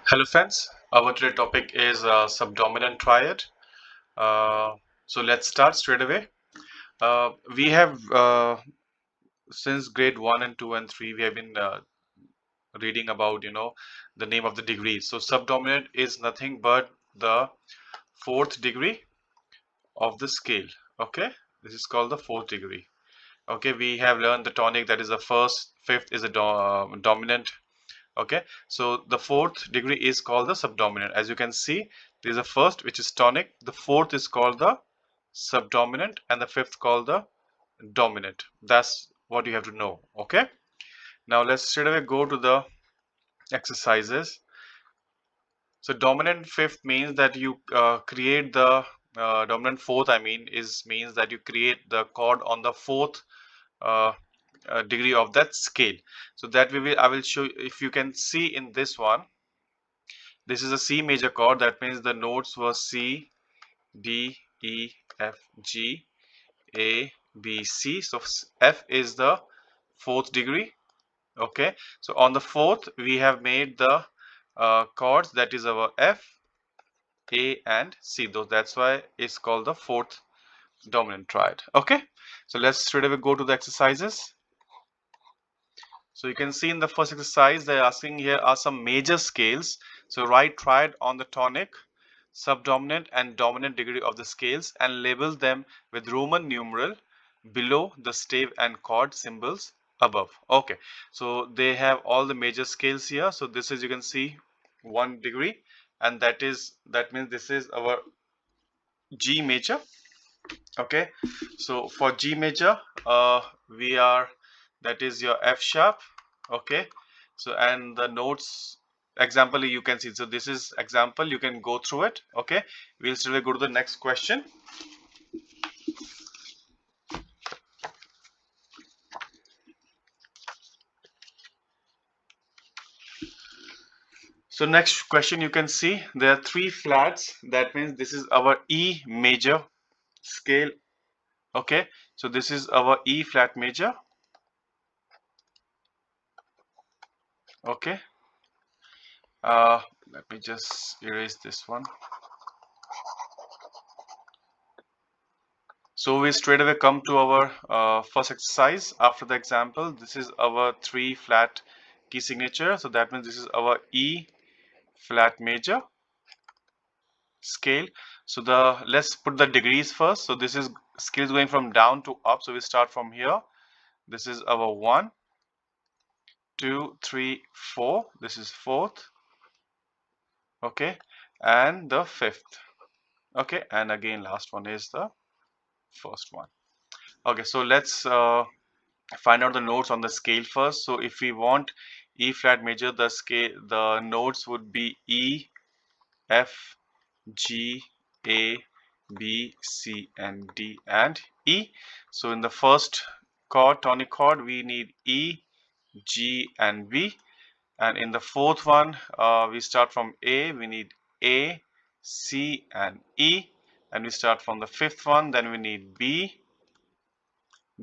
Hello friends, our today topic is subdominant triad. Uh, so let's start straight away. We have since grade 1 and 2 and 3 we have been reading about the name of the degrees. So subdominant is nothing but the fourth degree of the scale. Okay, this is called the fourth degree. Okay, we have learned the tonic, that is the first, fifth is a dominant. Okay, so the fourth degree is called the subdominant. As you can see, there is a first which is tonic, the fourth is called the subdominant, and the fifth called the dominant. That's what you have to know. Okay, now let's straight away go to the exercises. So dominant fifth means that you create the dominant fourth, I mean, is means that you create the chord on the fourth uh, degree of that scale. So that I will show you. If you can see in this one, this is a C major chord. That means the notes were C, D, E, F, G, A, B, C. So F is the fourth degree. Okay. So on the fourth, we have made the chords. That is our F, A, and C. That's why it's called the fourth dominant triad. Okay. So let's straight away go to the exercises. So you can see in the first exercise, they're asking here are some major scales. So write triad on the tonic, subdominant and dominant degree of the scales and label them with Roman numeral below the stave and chord symbols above. Okay, so they have all the major scales here. So this is, you can see, 1 degree, and that means this is our G major. Okay, so for G major, we are, that is your F sharp. Okay, so and the notes example you can see, so this is example, you can go through it. Okay, we'll still go to the next question. So next question, you can see there are 3 flats. That means this is our E major scale. Okay, so this is our E flat major. Okay, let me just erase this one. So we straight away come to our first exercise after the example. This is our 3 flat key signature. So that means this is our E flat major scale. So let's put the degrees first. So this is scales going from down to up. So we start from here. This is our 1, 2, 3, 4. This is fourth. Okay, and the fifth. Okay, and again last one is the first one. Okay, so let's find out the notes on the scale first. So if we want E flat major, the notes would be E, F, G, A, B, C, and D, and E. So in the first chord, tonic chord, we need E, G, and B. And in the fourth one, we start from A, we need A, C, and E. And we start from the fifth one, then we need B,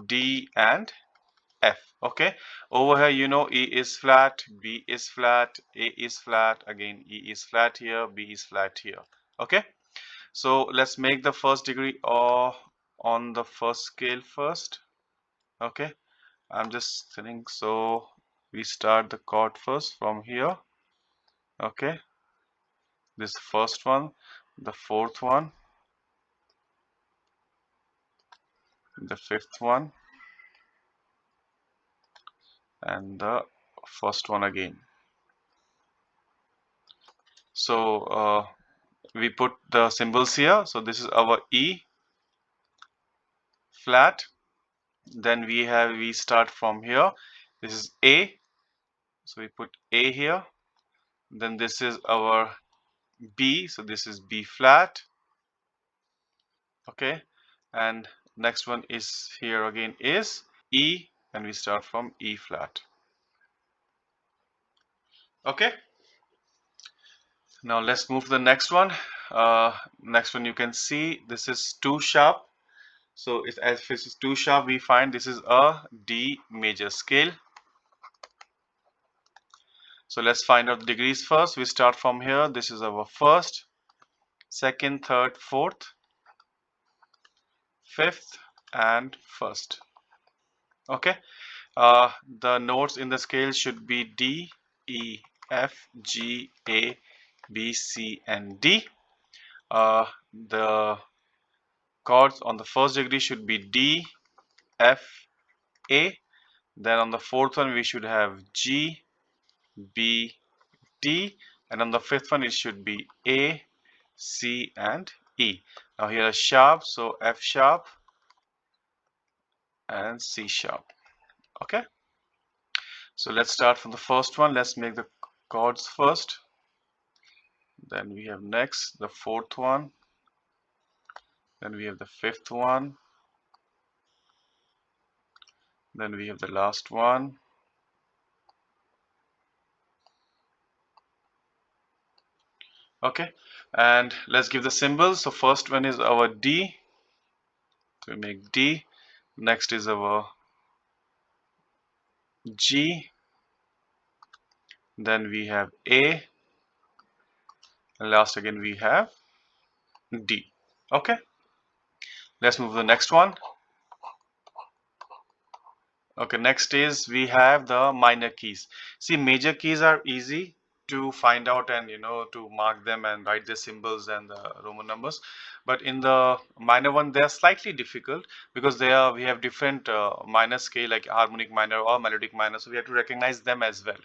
D, and F. Okay, over here, E is flat, B is flat, A is flat, again E is flat here, B is flat here. Okay, so let's make the first degree on the first scale first. Okay, I'm just saying, so we start the chord first from here. Okay, this first one, the fourth one, the fifth one, and the first one again. So we put the symbols here. So this is our E flat. Then we start from here. This is A. So we put A here. Then this is our B. So this is B flat. Okay. And next one is here again is E. And we start from E flat. Okay. Now let's move to the next one. Next one, you can see this is 2 sharp. So if as this is 2 sharp, we find this is a D major scale. So let's find out the degrees first. We start from here. This is our first, second, third, fourth, fifth, and first. Okay. The notes in the scale should be D, E, F, G, A, B, C, and D. The chords on the first degree should be D, F, A. Then on the fourth one, we should have G, B, D. And on the fifth one, it should be A, C, and E. Now here are sharp, so F sharp and C sharp. Okay. So let's start from the first one. Let's make the chords first. Then we have next the fourth one. Then we have the fifth one. Then we have the last one. Okay, and let's give the symbols. So first one is our D. So we make D. Next is our G. Then we have A. And last again we have D. Okay, let's move to the next one. Okay, next is we have the minor keys. See, major keys are easy to find out and to mark them and write the symbols and the Roman numbers. But in the minor one, they are slightly difficult because we have different minor scale like harmonic minor or melodic minor. So we have to recognize them as well.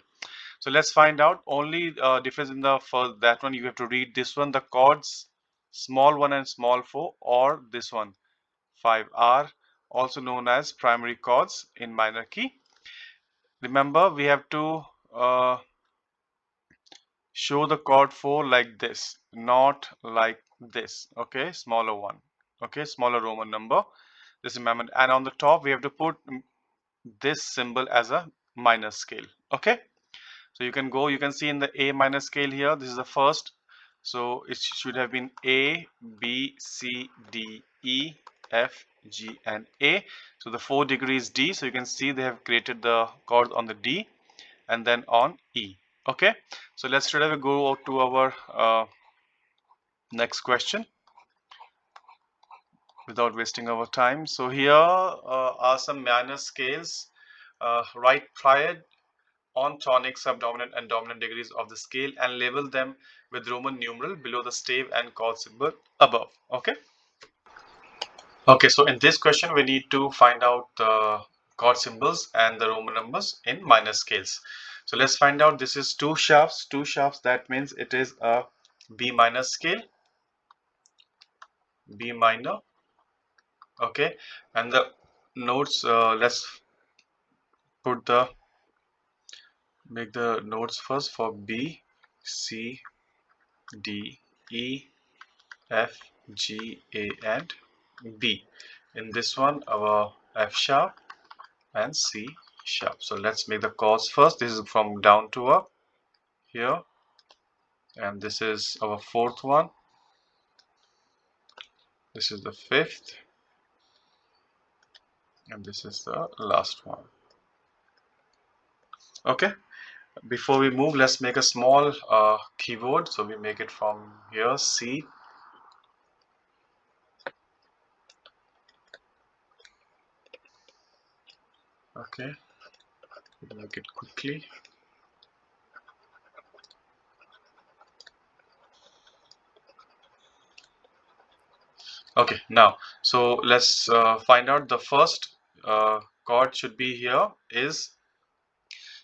So let's find out. Only difference in the for that one you have to read this one, the chords small 1 and small 4, or this one 5R, also known as primary chords in minor key. Remember, we have to show the chord 4 like this, not like this. Okay, smaller one. Okay, smaller Roman number. This remember, and on the top we have to put this symbol as a minor scale. Okay, so you can see in the A minor scale here. This is the first. So it should have been A, B, C, D, E, F, G, and A. So the 4 degrees D. So you can see they have created the chord on the D and then on E. Okay. So let's straight away go to our next question without wasting our time. So here are some minor scales. Write triad on tonic, subdominant, and dominant degrees of the scale and label them with Roman numeral below the stave and chord symbol above. Okay. Okay, so in this question, we need to find out the chord symbols and the Roman numbers in minor scales. So let's find out. This is two sharps. Two sharps, that means it is a B minor scale. B minor. Okay, and the notes, let's put make the notes first for B, C, D, E, F, G, A, and B. In this one, our F sharp and C sharp. So let's make the chords first. This is from down to up here, and this is our fourth one. This is the fifth, and this is the last one. Okay. Before we move, let's make a small keyboard. So we make it from here, C. Okay, we'll make it quickly. Okay, now, so let's find out the first chord should be here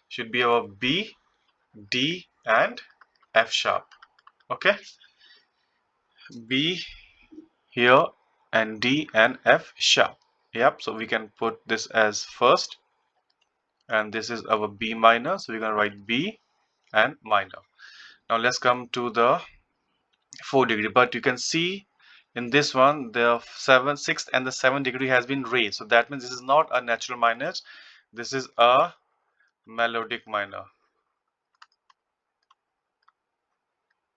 should be our B, D, and F sharp. Okay, B here and D and F sharp. Yep, so we can put this as first, and this is our B minor, so we're gonna write B and minor. Now let's come to the 4 degree, but you can see in this one the 7th, 6th, and the 7th degree has been raised, so that means this is not a natural minor, this is a melodic minor.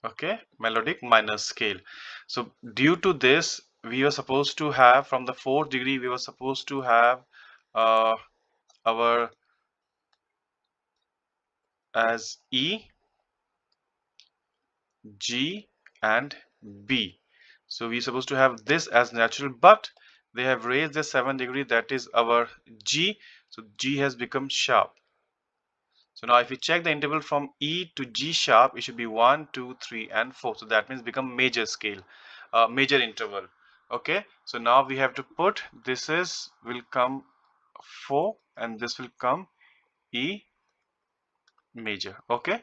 Okay, melodic minor scale. So due to this, we were supposed to have from the 4th degree, we were supposed to have our as E, G and B. So we're supposed to have this as natural, but they have raised the 7 degree, that is our G. So G has become sharp. So now if we check the interval from E to G sharp, it should be 1, 2, 3 and 4. So that means become major scale, major interval. Okay, so now we have to put this is will come 4 and this will come E major. Okay,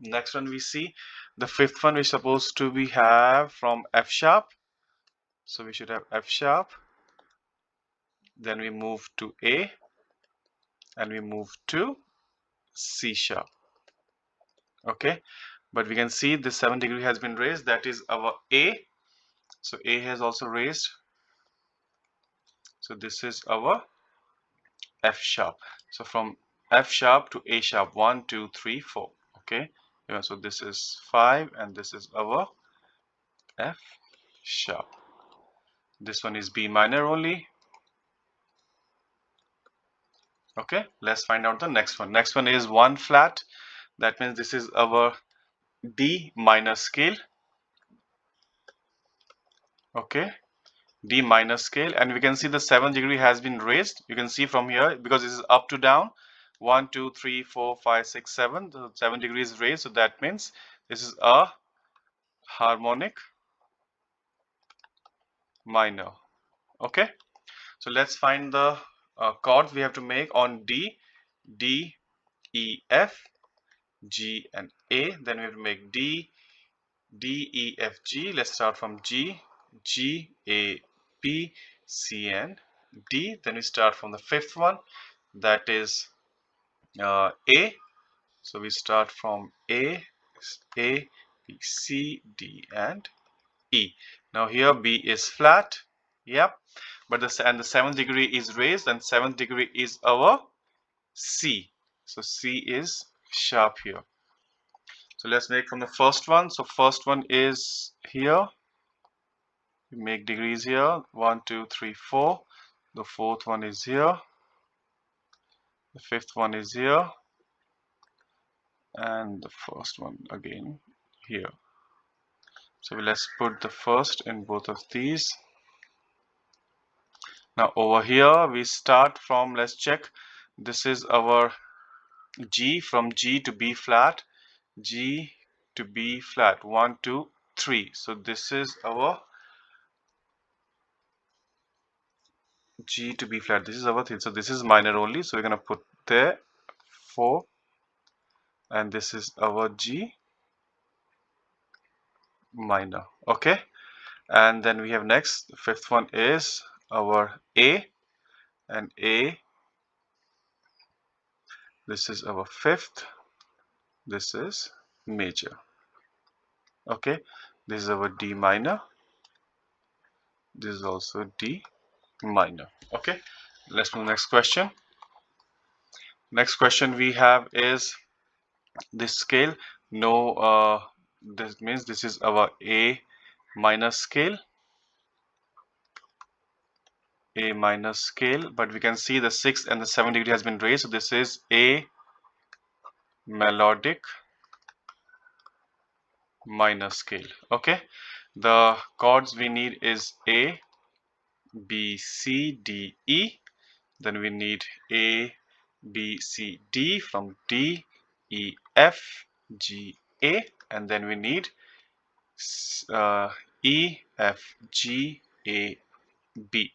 next one we see the fifth one, we're supposed to be have from F sharp. So we should have F sharp, then we move to A and we move to C sharp. Okay, but we can see this 7 degree has been raised, that is our A. So A has also raised, so this is our F sharp. So from F sharp to A sharp, 1 2 3 4. Okay, yeah, so this is 5 and this is our F sharp. This one is B minor only. Okay, let's find out the next one. Next one is 1 flat, that means this is our D minor scale. Okay, D minor scale, and we can see the 7 degree has been raised. You can see from here because this is up to down, 1 2 3 4 5 6 7. The 7 degree is raised, so that means this is a harmonic minor. Okay, so let's find the chords we have to make on D. D, E, F, G and A. Then we have to make D, D, E, F, G. Let's start from G, G, A, B, C and D. Then we start from the fifth one, that is A. So we start from A, B, C, D and E. Now here B is flat. Yep. But the 7 degree is raised and 7th degree is our C. So C is sharp here. So let's make from the first one. So first one is here. We make degrees here. 1, 2, 3, 4. The fourth one is here. The fifth one is here. And the first one again here. So let's put the first in both of these. Now over here we start from, let's check, this is our G, from G to B flat, G to B flat, 1 2 3. So this is our G to B flat, this is our thing. So this is minor only, so we're gonna put there 4 and this is our G minor. Okay, and then we have next, the fifth one is our A, and A, this is our fifth, this is major. Okay, this is our D minor, this is also D minor. Okay, let's move next question. Next question we have is this scale. No, this means this is our A minor scale, A minor scale, but we can see the 6th and the 7th degree has been raised, so this is A melodic minor scale. Okay, the chords we need is A, B, C, D, E. Then we need A, B, C, D, from D, E, F, G, A, and then we need E, F, G, A, B.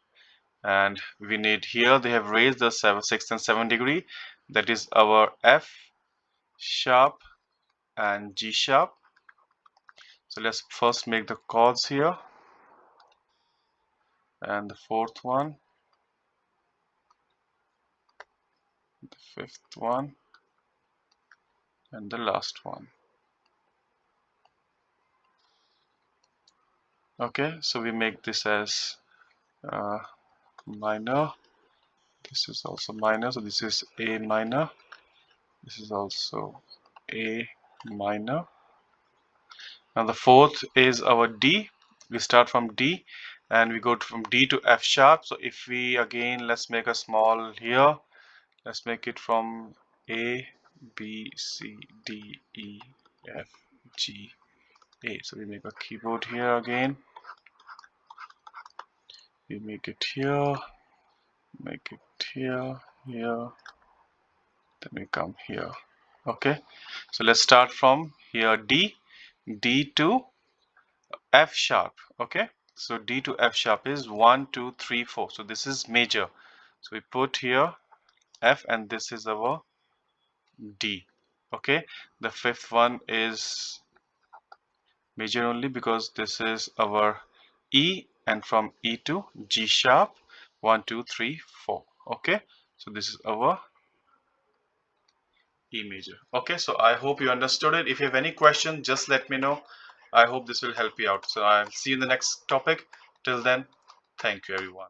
And we need here, they have raised the 6th and 7th degree, that is our F sharp and G sharp. So let's first make the chords here, and the fourth one, the fifth one, and the last one. Okay, so we make this as minor, this is also minor, so this is A minor, this is also A minor. Now the fourth is our D. We start from D and we go from D to F sharp. So if we again, let's make a small here, let's make it from A B, C, D, E, F, G, A. So we make a keyboard here again. We make it here, make it here, here, then we come here. Okay, so let's start from here. D, D to F sharp. Okay, so D to F sharp is 1, 2, 3, 4. So this is major. So we put here F, and this is our D. Okay, the fifth one is major only because this is our E, and from E to G sharp, 1, 2, 3, 4. Okay, so this is our E major. Okay, so I hope you understood it. If you have any question, just let me know. I hope this will help you out. So I'll see you in the next topic. Till then, thank you everyone.